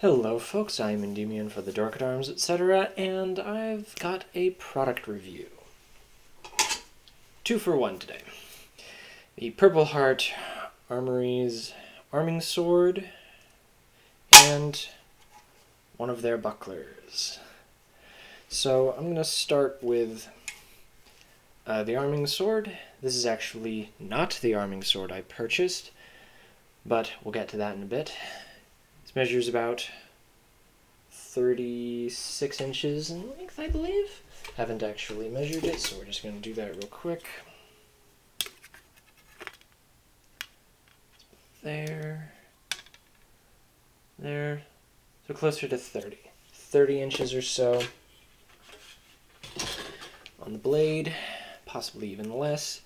Hello folks, I'm Endymion for the Dork-at-Arms, etc., and I've got a product review. 2 for 1 today. The Purpleheart Armory's arming sword and one of their bucklers. So I'm going to start with the arming sword. This is actually not the arming sword I purchased, but we'll get to that in a bit. This measures about 36 inches in length, I believe. Haven't actually measured it, so we're just going to do that real quick. There. So closer to 30. 30 inches or so on the blade, possibly even less.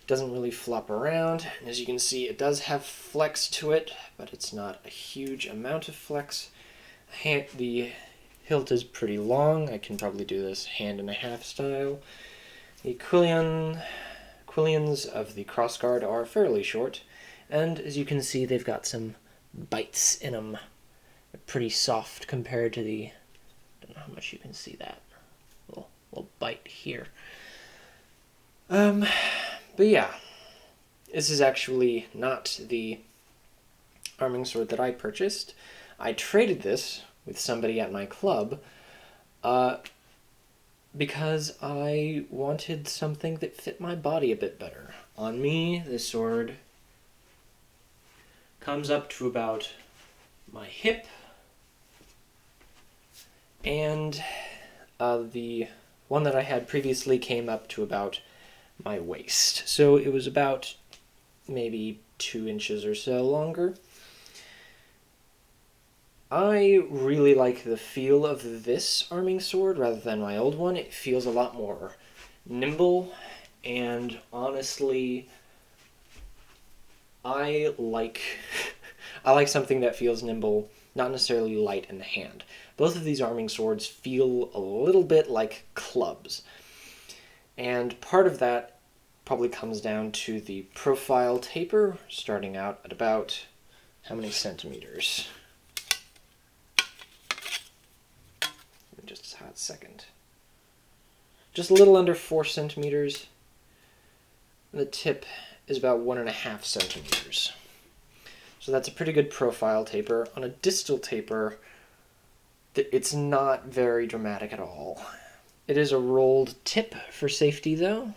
It doesn't really flop around, and as you can see, it does have flex to it, but it's not a huge amount of flex. The hilt is pretty long. I can probably do this hand and a half style. The quillions of the crossguard are fairly short, and as you can see, they've got some bites in them. They're pretty soft compared to the, I don't know how much you can see that little bite here. But yeah, this is actually not the arming sword that I purchased. I traded this with somebody at my club because I wanted something that fit my body a bit better. On me, this sword comes up to about my hip, and the one that I had previously came up to about my waist. So it was about maybe 2 inches or so longer. I really like the feel of this arming sword rather than my old one. It feels a lot more nimble, and honestly, I like something that feels nimble, not necessarily light in the hand. Both of these arming swords feel a little bit like clubs, and part of that probably comes down to the profile taper, starting out at about, how many centimeters? Just a hot second. Just a little under 4 centimeters. And the tip is about 1.5 centimeters. So that's a pretty good profile taper. On a distal taper, it's not very dramatic at all. It is a rolled tip for safety, though.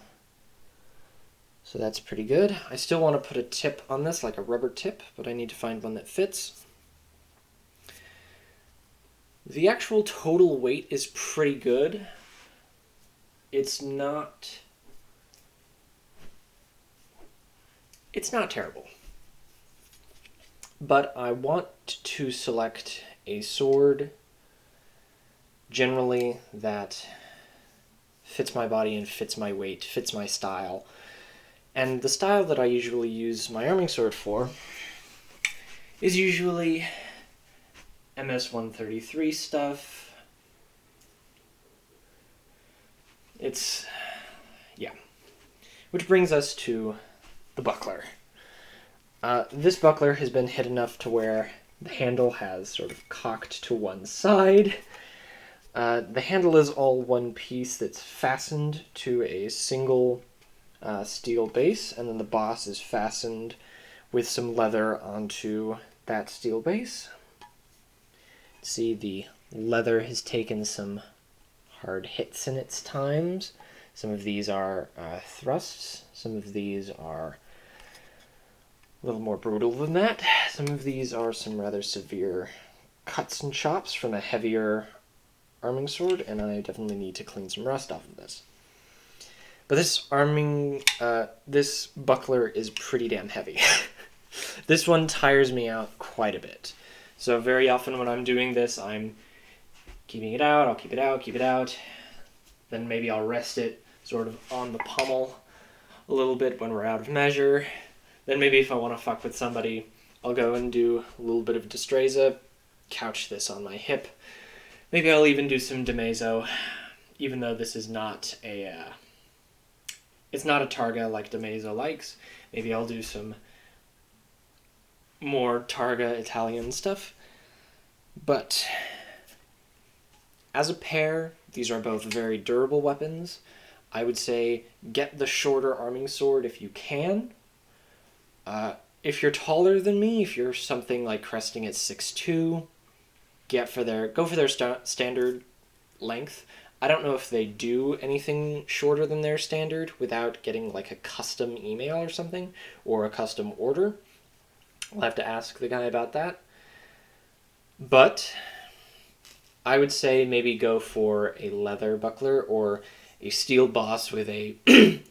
So that's pretty good. I still want to put a tip on this, like a rubber tip, but I need to find one that fits. The actual total weight is pretty good. It's not terrible. But I want to select a sword generally that fits my body and fits my weight, fits my style. And the style that I usually use my arming sword for is usually MS-133 stuff. Yeah. Which brings us to the buckler. This buckler has been hit enough to where the handle has sort of cocked to one side. The handle is all one piece that's fastened to a single steel base, and then the boss is fastened with some leather onto that steel base. See, the leather has taken some hard hits in its times. Some of these are thrusts. Some of these are a little more brutal than that. Some of these are some rather severe cuts and chops from a heavier arming sword, and I definitely need to clean some rust off of this. But this buckler is pretty damn heavy. This one tires me out quite a bit. So very often when I'm doing this, I'm keeping it out, I'll keep it out, keep it out. Then maybe I'll rest it sort of on the pommel a little bit when we're out of measure. Then maybe if I want to fuck with somebody, I'll go and do a little bit of Destreza, couch this on my hip. Maybe I'll even do some Demezo, even though this is not it's not a Targa like Demezo likes. Maybe I'll do some more Targa Italian stuff. But as a pair, these are both very durable weapons. I would say get the shorter arming sword if you can. If you're taller than me, if you're something like cresting at 6'2", go for their standard length. I don't know if they do anything shorter than their standard without getting like a custom email or something, or a custom order. I'll have to ask the guy about that. But I would say maybe go for a leather buckler or a steel boss with a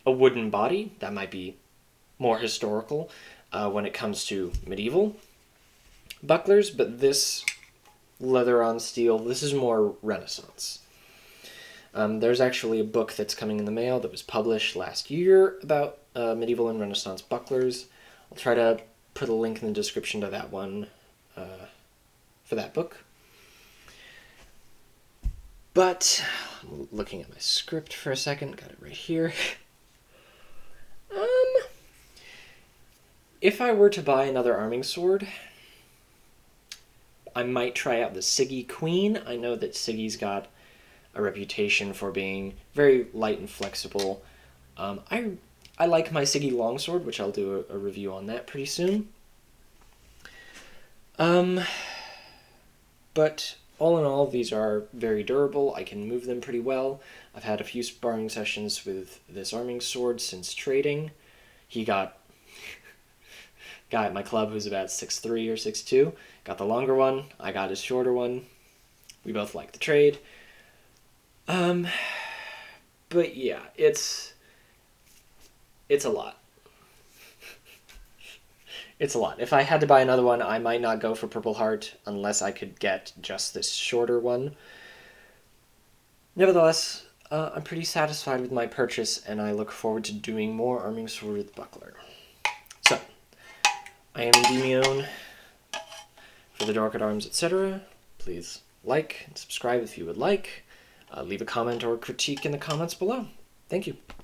a wooden body. That might be more historical when it comes to medieval bucklers, but this leather on steel, this is more Renaissance. There's actually a book that's coming in the mail that was published last year about medieval and Renaissance bucklers. I'll try to put a link in the description to that one for that book. But, I'm looking at my script for a second, got it right here. If I were to buy another arming sword, I might try out the Siggy Queen. I know that Siggy's got a reputation for being very light and flexible. I like my Siggy longsword, which I'll do a review on that pretty soon. But all in all, these are very durable. I can move them pretty well. I've had a few sparring sessions with this arming sword since trading. He got guy at my club who's about 6'3" or 6'2", got the longer one. I got his shorter one. We both like the trade. But yeah, it's a lot. It's a lot. If I had to buy another one, I might not go for Purpleheart unless I could get just this shorter one. Nevertheless, I'm pretty satisfied with my purchase, and I look forward to doing more arming sword with buckler. So, I am Endymion for the Dork-at-Arms, etc. Please like and subscribe if you would like. Leave a comment or critique in the comments below. Thank you.